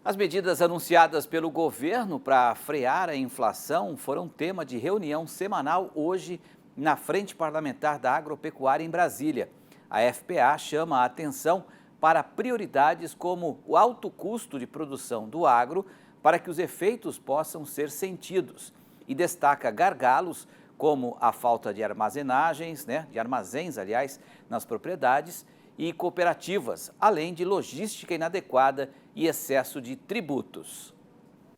As medidas anunciadas pelo governo para frear a inflação foram tema de reunião semanal hoje na Frente Parlamentar da Agropecuária em Brasília. A FPA chama a atenção para prioridades como o alto custo de produção do agro para que os efeitos possam ser sentidos e destaca gargalos como a falta de armazenagens, aliás, nas propriedades e cooperativas, além de logística inadequada e excesso de tributos.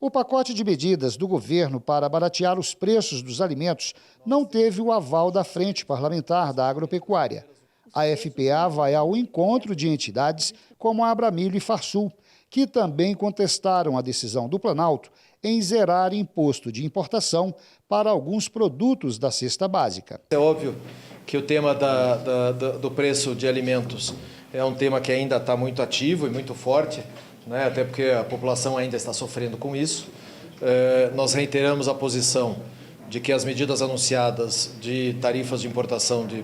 O pacote de medidas do governo para baratear os preços dos alimentos não teve o aval da Frente Parlamentar da Agropecuária. A FPA vai ao encontro de entidades como a Abramilho e Farsul, que também contestaram a decisão do Planalto em zerar imposto de importação para alguns produtos da cesta básica. É óbvio que o tema do preço de alimentos é um tema que ainda está muito ativo e muito forte, né? Até porque a população ainda está sofrendo com isso. Nós reiteramos a posição de que as medidas anunciadas de tarifas de importação de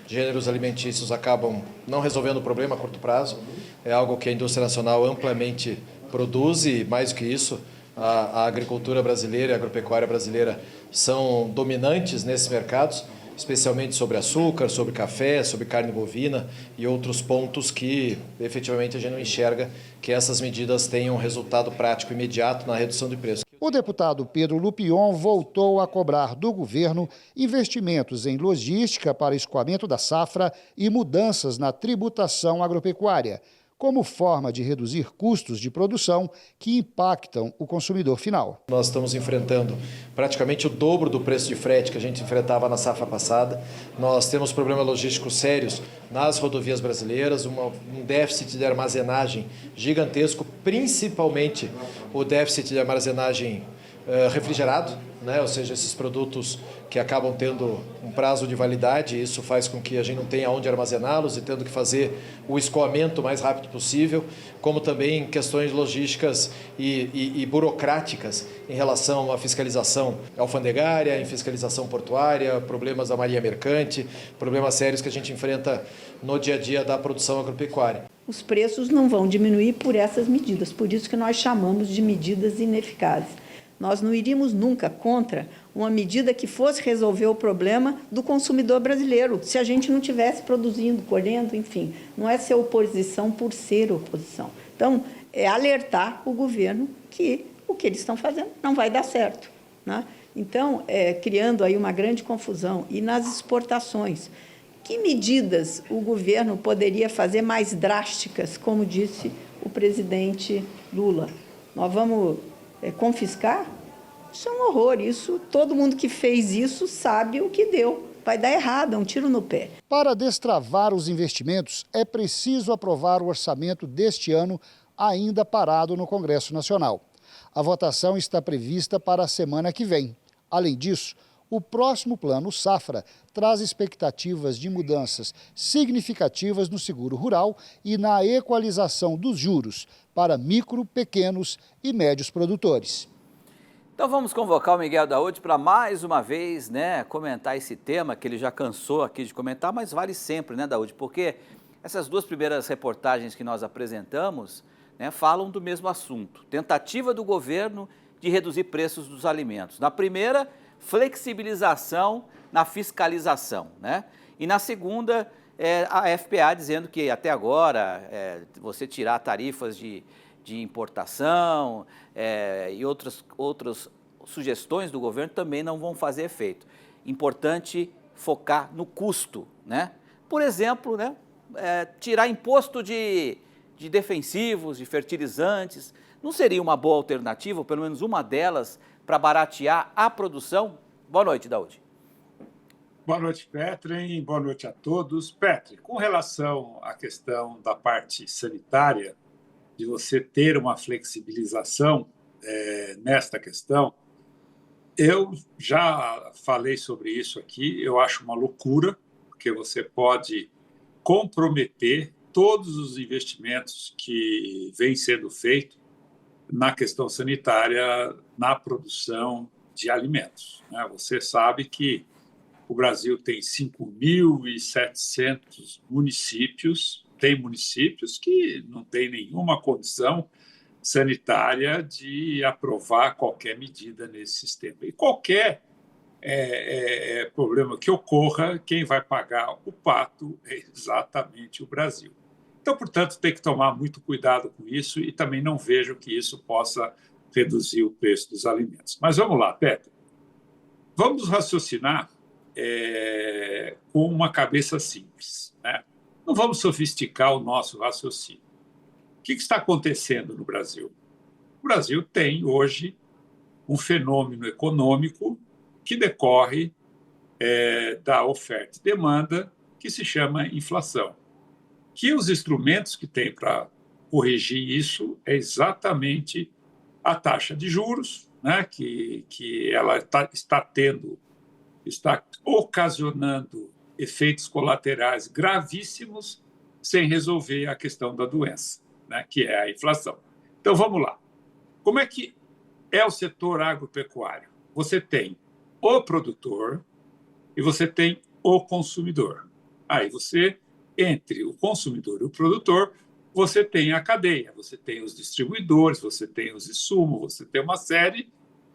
gêneros alimentícios acabam não resolvendo o problema a curto prazo. É algo que a indústria nacional amplamente produz e, mais do que isso, a agricultura brasileira e a agropecuária brasileira são dominantes nesses mercados, especialmente sobre açúcar, sobre café, sobre carne bovina e outros pontos que efetivamente a gente não enxerga que essas medidas tenham resultado prático imediato na redução de preço. O deputado Pedro Lupion voltou a cobrar do governo investimentos em logística para escoamento da safra e mudanças na tributação agropecuária, como forma de reduzir custos de produção que impactam o consumidor final. Nós estamos enfrentando praticamente o dobro do preço de frete que a gente enfrentava na safra passada. Nós temos problemas logísticos sérios nas rodovias brasileiras, um déficit de armazenagem gigantesco, principalmente o déficit de armazenagem refrigerado, né? Ou seja, esses produtos que acabam tendo um prazo de validade, isso faz com que a gente não tenha onde armazená-los e tendo que fazer o escoamento o mais rápido possível, como também questões logísticas e burocráticas em relação à fiscalização alfandegária, em fiscalização portuária, problemas da marinha mercante, problemas sérios que a gente enfrenta no dia a dia da produção agropecuária. Os preços não vão diminuir por essas medidas, por isso que nós chamamos de medidas ineficazes. Nós não iríamos nunca contra uma medida que fosse resolver o problema do consumidor brasileiro, se a gente não estivesse produzindo, colhendo, enfim. Não é ser oposição por ser oposição. Então, é alertar o governo que o que eles estão fazendo não vai dar certo, né? Então, criando aí uma grande confusão. E nas exportações, que medidas o governo poderia fazer mais drásticas, como disse o presidente Lula? Nós vamos confiscar? Isso é um horror. Isso, todo mundo que fez isso sabe o que deu. Vai dar errado, é um tiro no pé. Para destravar os investimentos, é preciso aprovar o orçamento deste ano, ainda parado no Congresso Nacional. A votação está prevista para a semana que vem. Além disso, o próximo Plano Safra traz expectativas de mudanças significativas no seguro rural e na equalização dos juros para micro, pequenos e médios produtores. Então vamos convocar o Miguel Daoud para mais uma vez, comentar esse tema que ele já cansou aqui de comentar, mas vale sempre, Daoud? Porque essas duas primeiras reportagens que nós apresentamos, falam do mesmo assunto, tentativa do governo de reduzir preços dos alimentos. Na primeira, flexibilização na fiscalização, E na segunda, a FPA dizendo que até agora você tirar tarifas de importação e outras sugestões do governo também não vão fazer efeito. Importante focar no custo, Por exemplo, tirar imposto de defensivos, de fertilizantes, não seria uma boa alternativa, ou pelo menos uma delas, para baratear a produção? Boa noite, Daoud. Boa noite, Petri. Boa noite a todos. Petri, com relação à questão da parte sanitária, de você ter uma flexibilização nesta questão, eu já falei sobre isso aqui, eu acho uma loucura, porque você pode comprometer todos os investimentos que vêm sendo feitos na questão sanitária, na produção de alimentos. Você sabe que o Brasil tem 5.700 municípios, tem municípios que não têm nenhuma condição sanitária de aprovar qualquer medida nesse sistema. E qualquer problema que ocorra, quem vai pagar o pato é exatamente o Brasil. Então, portanto, tem que tomar muito cuidado com isso e também não vejo que isso possa reduzir o preço dos alimentos. Mas vamos lá, Petra. Vamos raciocinar com uma cabeça simples, né? Não vamos sofisticar o nosso raciocínio. O que está acontecendo no Brasil? O Brasil tem, hoje, um fenômeno econômico que decorre da oferta e demanda, que se chama inflação. Que os instrumentos que tem para corrigir isso é exatamente a taxa de juros, né, que ela está ocasionando efeitos colaterais gravíssimos sem resolver a questão da doença, né, que é a inflação. Então, vamos lá. Como é que é o setor agropecuário? Você tem o produtor e você tem o consumidor. Aí você, entre o consumidor e o produtor, você tem a cadeia, você tem os distribuidores, você tem os insumos, você tem uma série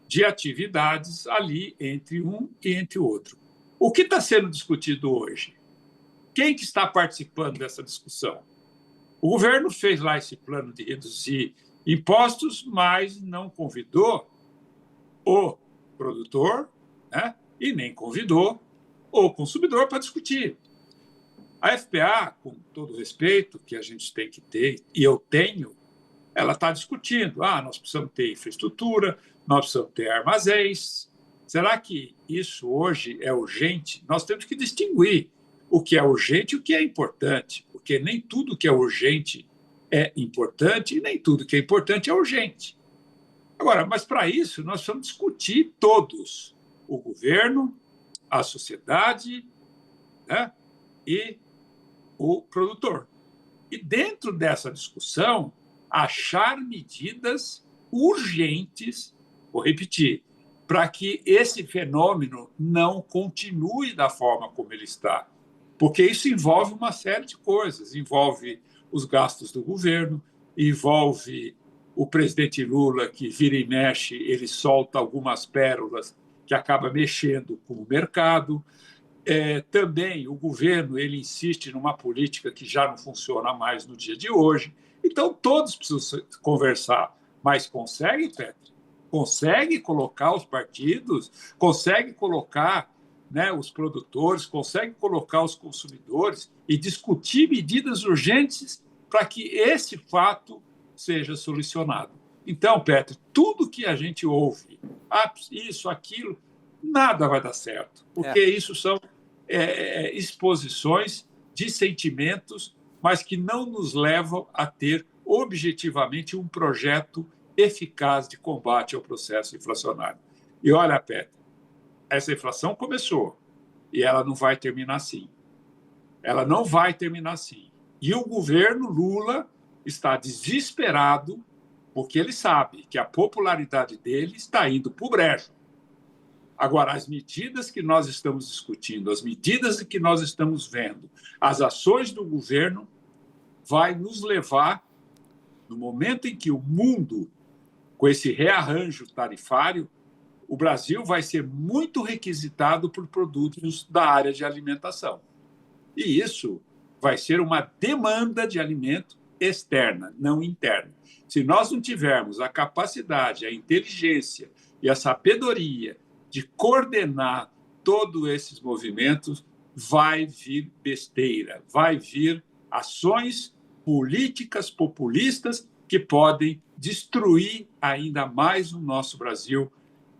de atividades ali entre um e entre o outro. O que está sendo discutido hoje? Quem que está participando dessa discussão? O governo fez lá esse plano de reduzir impostos, mas não convidou o produtor, né, e nem convidou o consumidor para discutir. A FPA, com todo o respeito que a gente tem que ter, e eu tenho, ela está discutindo. Nós precisamos ter infraestrutura, nós precisamos ter armazéns. Será que isso hoje é urgente? Nós temos que distinguir o que é urgente e o que é importante, porque nem tudo que é urgente é importante e nem tudo que é importante é urgente. Agora, mas para isso nós precisamos discutir todos, o governo, a sociedade, né, e o produtor. E dentro dessa discussão, achar medidas urgentes, vou repetir, para que esse fenômeno não continue da forma como ele está. Porque isso envolve uma série de coisas, envolve os gastos do governo, envolve o presidente Lula, que vira e mexe, ele solta algumas pérolas que acaba mexendo com o mercado. Também o governo ele insiste numa política que já não funciona mais no dia de hoje. Então, todos precisam conversar. Mas consegue, Petra? Consegue colocar os partidos? Consegue colocar, né, os produtores? Consegue colocar os consumidores e discutir medidas urgentes para que esse fato seja solucionado? Então, Petra, tudo que a gente ouve, isso, aquilo, nada vai dar certo, porque isso são exposições de sentimentos, mas que não nos levam a ter objetivamente um projeto eficaz de combate ao processo inflacionário. E olha, Petra, essa inflação começou e ela não vai terminar assim. Ela não vai terminar assim. E o governo Lula está desesperado porque ele sabe que a popularidade dele está indo para o brejo. Agora, as medidas que nós estamos discutindo, as medidas que nós estamos vendo, as ações do governo vai nos levar, no momento em que o mundo, com esse rearranjo tarifário, o Brasil vai ser muito requisitado por produtos da área de alimentação. E isso vai ser uma demanda de alimento externa, não interna. Se nós não tivermos a capacidade, a inteligência e a sabedoria de coordenar todos esses movimentos, vai vir besteira, vai vir ações políticas populistas que podem destruir ainda mais o nosso Brasil,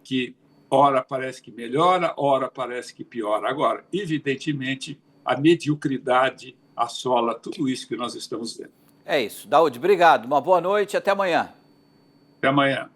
que ora parece que melhora, ora parece que piora. Agora, evidentemente, a mediocridade assola tudo isso que nós estamos vendo. É isso. Daúde, obrigado. Uma boa noite e até amanhã. Até amanhã.